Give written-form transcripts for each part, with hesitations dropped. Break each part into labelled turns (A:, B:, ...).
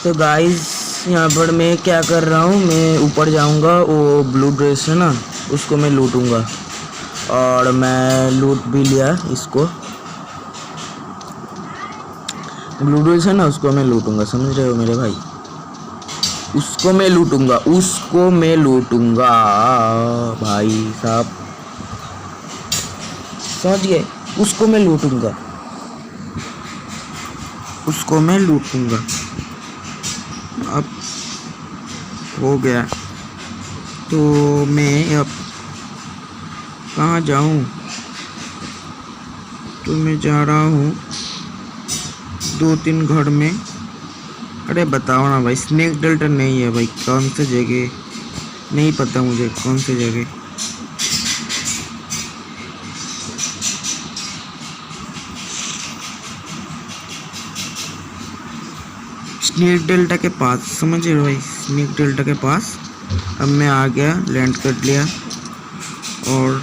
A: तो गाइस यहाँ पर मैं क्या कर रहा हूँ, मैं ऊपर जाऊँगा, वो ब्लू ड्रेस है ना उसको मैं लूटूंगा। और मैं लूट भी लिया इसको, ब्लू ड्रेस है ना उसको मैं लूटूंगा, समझ रहे हो मेरे भाई। उसको मैं लूटूंगा, उसको मैं लूटूंगा भाई साहब, समझ गए। उसको मैं लूटूंगा, उसको मैं लूटूंगा। अब हो गया, तो मैं अब कहाँ जाऊँ? तो मैं जा रहा हूँ 2-3 घर में। अरे बताओ ना भाई, स्नेक डेल्टा नहीं है भाई, कौन सी जगह नहीं पता मुझे, कौन सी जगह। स्नेक डेल्टा के पास, समझ रहे हो भाई, स्नेक डेल्टा के पास। अब मैं आ गया, लैंड कर लिया। और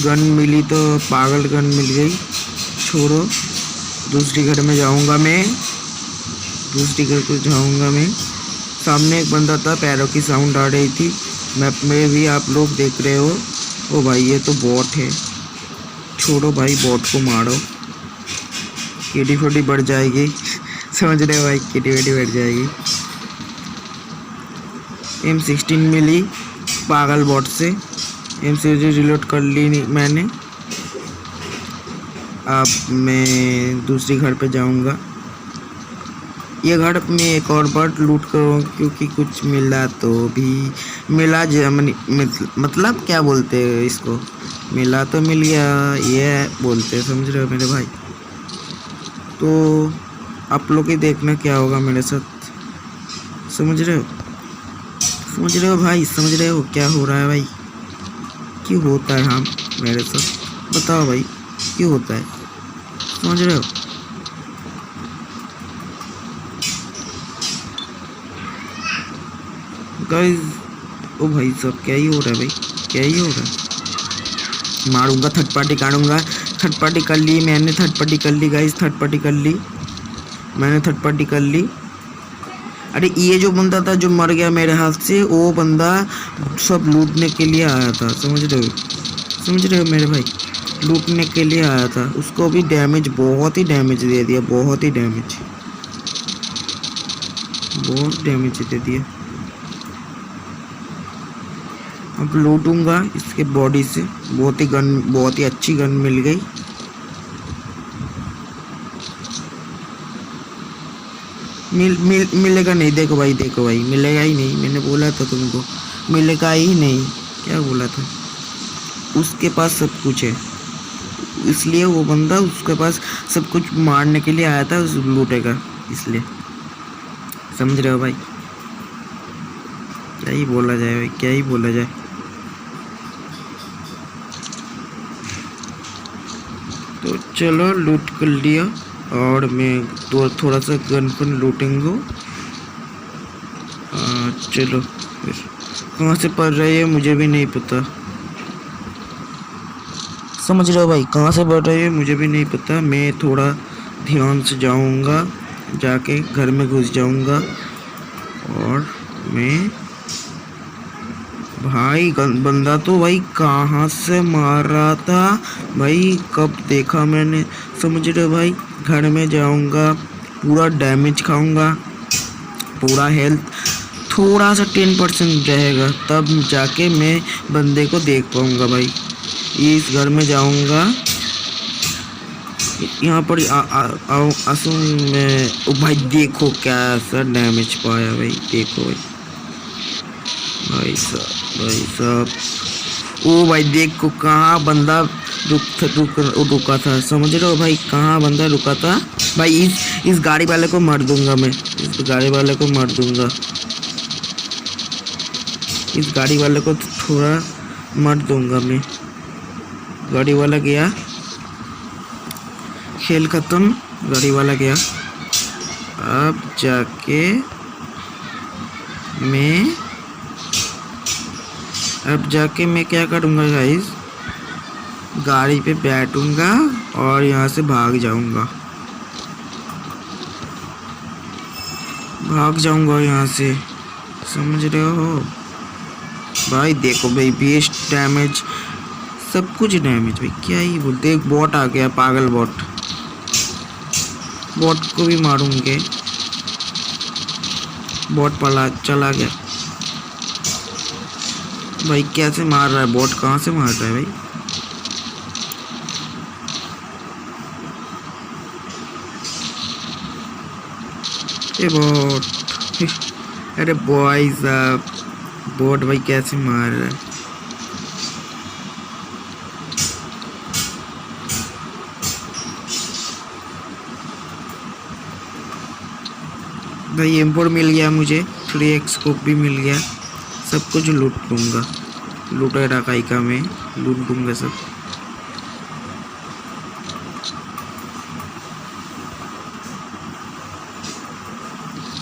A: गन मिली तो पागल गन मिल गई, छोड़ो। दूसरी घर में जाऊंगा मैं, दूसरी घर को जाऊंगा मैं। सामने एक बंदा था, पैरों की साउंड आ रही थी, मैप में भी आप लोग देख रहे हो। ओ भाई ये तो बॉट है, छोड़ो भाई, बॉट को मारो, केडी फोडी बढ़ जाएगी समझ रहे हो भाई, केडी वेडी बढ़ जाएगी। M16 मिली पागल बॉट से, M16 रिलोड कर ली मैंने। अब मैं दूसरी घर पे जाऊंगा। ये घर में एक और बार लूट करूँ, क्योंकि कुछ मिला तो भी मिला, मतलब क्या बोलते हैं इसको, मिला तो मिल गया ये बोलते हैं, समझ रहे हो मेरे भाई। तो आप लोग ही देखना क्या होगा मेरे साथ, समझ रहे हो, समझ रहे हो भाई, समझ रहे हो क्या हो रहा है भाई, क्यों होता है हम मेरे साथ, बताओ भाई क्यों होता है, समझ रहे हो। गाइस ओ भाई साहब क्या ही हो रहा है भाई, क्या ही हो रहा है। मारूंगा, थर्ड पार्टी काटूंगा। थर्ड पार्टी कर ली मैंने, थर्ड पार्टी कर ली गाइस, थर्ड पार्टी कर ली मैंने, थर्ड पार्टी कर ली। अरे ये जो बंदा था जो मर गया मेरे हाथ से, वो बंदा सब लूटने के लिए आया था, समझ रहे हो, समझ रहे हो मेरे भाई, लूटने के लिए आया था। उसको भी डैमेज, बहुत ही डैमेज दे दिया, बहुत ही डैमेज, बहुत डैमेज दे दिया। अब लूटूंगा इसके बॉडी से, बहुत ही गन, बहुत ही अच्छी गन मिल गई। मिलेगा नहीं, देखो भाई, देखो भाई, मिलेगा ही नहीं, मैंने बोला था तुमको मिलेगा ही नहीं, क्या बोला था। उसके पास सब कुछ है, इसलिए वो बंदा उसके पास सब कुछ मारने के लिए आया था, उस लूटेगा इसलिए, समझ रहे हो भाई। क्या ही बोला जाए भाई, क्या ही बोला जाए। तो चलो लूट कर लिया, और मैं तो थोड़ा सा गन पर लूटेंगे। चलो फिर कहाँ से पड़ रही है मुझे भी नहीं पता, समझ रहे हो भाई, कहाँ से पड़ रही है मुझे भी नहीं पता। मैं थोड़ा ध्यान से जाऊंगा, जाके घर में घुस जाऊंगा। और मैं भाई बंदा तो भाई कहाँ से मार रहा था भाई, कब देखा मैंने, समझ रहे हो भाई। घर में जाऊंगा, पूरा डैमेज खाऊंगा, पूरा हेल्थ थोड़ा सा 10% रहेगा, तब जाके मैं बंदे को देख पाऊंगा भाई। इस घर में जाऊंगा, यहाँ पर आसूं मैं। ओ भाई देखो कैसा डैमेज पाया भाई, देखो भाई, भाई साहब, भाई साहब। ओ भाई देखो कहाँ बंदा रुका था, समझ रहे हो भाई, कहाँ बंदा रुका था भाई। इस गाड़ी वाले को मार दूंगा मैं, इस गाड़ी वाले को मार दूंगा, इस गाड़ी वाले को थोड़ा मार दूंगा मैं। गाड़ी वाला गया, खेल खत्म, गाड़ी वाला गया। अब जाके मैं क्या करूँगा गाइस, गाड़ी पे बैठूंगा और यहाँ से भाग जाऊंगा। भाग जाऊंगा यहाँ से, समझ रहे हो भाई। देखो भाई, बेस्ट डैमेज, सब कुछ डैमेज भाई, क्या ही बोलते। एक बॉट आ गया, पागल बॉट, बॉट को भी मारूंगे। बॉट पला चला गया भाई। कैसे मार रहा है बॉट, कहाँ से मार रहा है भाई। ए बॉट, अरे बॉय साहब, बॉट भाई कैसे मार रहा है। भाई M4 मिल गया मुझे, 3x स्कोप भी मिल गया, सब कुछ लूट लूँगा। लूटा रखाई का मैं लूट लूँगा सब।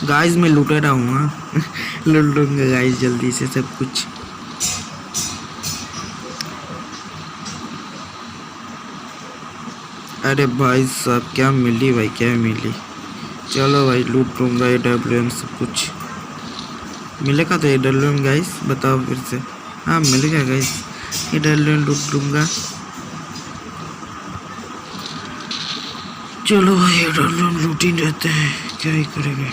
A: गाइस मैं लूटा रहा हूँ, हाँ लूट लूँगा गाइस जल्दी से सब कुछ। अरे भाई साहब क्या मिली भाई, क्या मिली। चलो भाई लूट लूँगा AWM सब कुछ। मिलेगा तो AWM गाइस, बताओ फिर से। हाँ मिलेगा गाइस, AWM लूट लूँगा। चलो भाई AWM लूट ही रहते हैं, क्या ही करेंगे।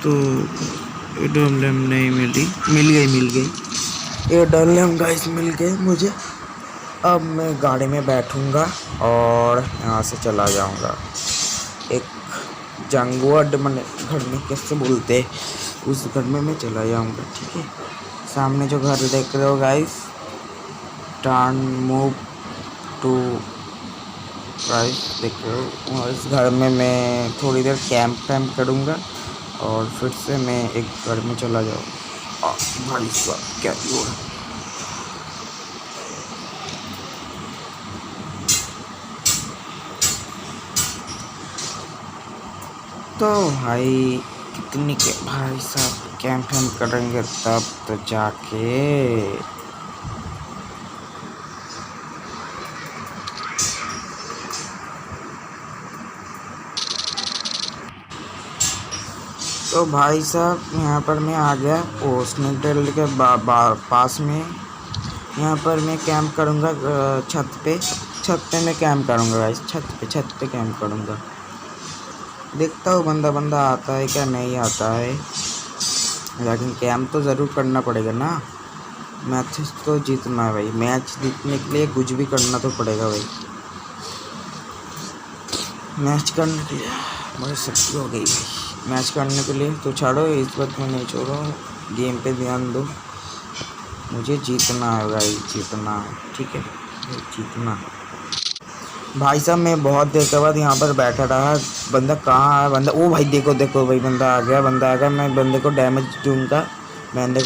A: तो AWM नहीं मिली, मिल गई AWM गाइस, मिल गए मुझे। अब मैं गाड़ी में बैठूंगा और यहाँ से चला जाऊंगा। एक जंगुआड मन घर में कैसे बोलते, उस घर में मैं चला जाऊंगा, ठीक है। सामने जो घर देख रहे हो guys, turn move to right, देख रहे हो। और इस घर में मैं थोड़ी देर कैंप करूंगा और फिर से मैं एक घर में चला जाऊँ। भाई साहब क्या हुआ। तो भाई कितनी के भाई साहब कैंप करेंगे तब तो जाके। तो भाई साहब यहाँ पर मैं आ गया वो स्नेक टेल के पास में। यहाँ पर मैं कैंप करूँगा छत पे मैं कैंप करूँगा गाइस, छत पे कैंप करूँगा। देखता हूँ बंदा आता है क्या नहीं आता है, लेकिन कैंप तो ज़रूर करना पड़ेगा ना। मैच तो जीतना है भाई, मैच जीतने के लिए कुछ भी करना तो पड़ेगा भाई। मैच करने के लिए बड़ी शक्ति हो गई भाई, मैच करने के लिए तो छोड़ो, इस बात में नहीं छोड़ो, गेम पे ध्यान दो। मुझे जीतना है भाई, जीतना है, ठीक है जीतना। भाई साहब मैं बहुत देर के बाद यहाँ पर बैठा रहा, बंदा कहाँ है बंदा, ओ भाई देखो भाई बंदा आ गया। मैं बंदे को डैमेज दूंगा, बंदे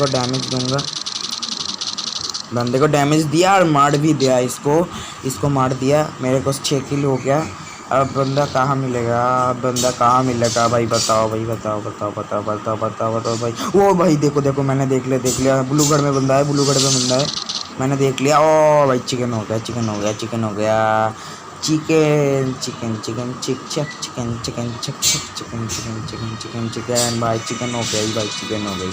A: को डैमेज दिया और मार भी दिया। इसको मार दिया, मेरे को 6 किल हो गया। अब बंदा कहाँ मिलेगा भाई, बताओ भाई बताओ भाई। ओ भाई देखो मैंने देख लिया ब्लू घर में बंदा है, मैंने देख लिया। ओ भाई चिकन हो गया चिकन भाई, चिकन हो गई।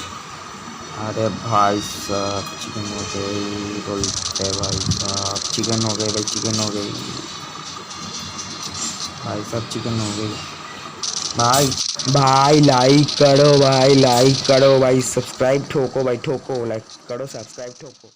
A: अरे भाई साहब चिकन हो गई बोलते भाई साहब, चिकन हो गई भाई साहब, चिकन हो गई भाई। लाइक करो भाई, सब्सक्राइब ठोको भाई, लाइक करो, सब्सक्राइब ठोको।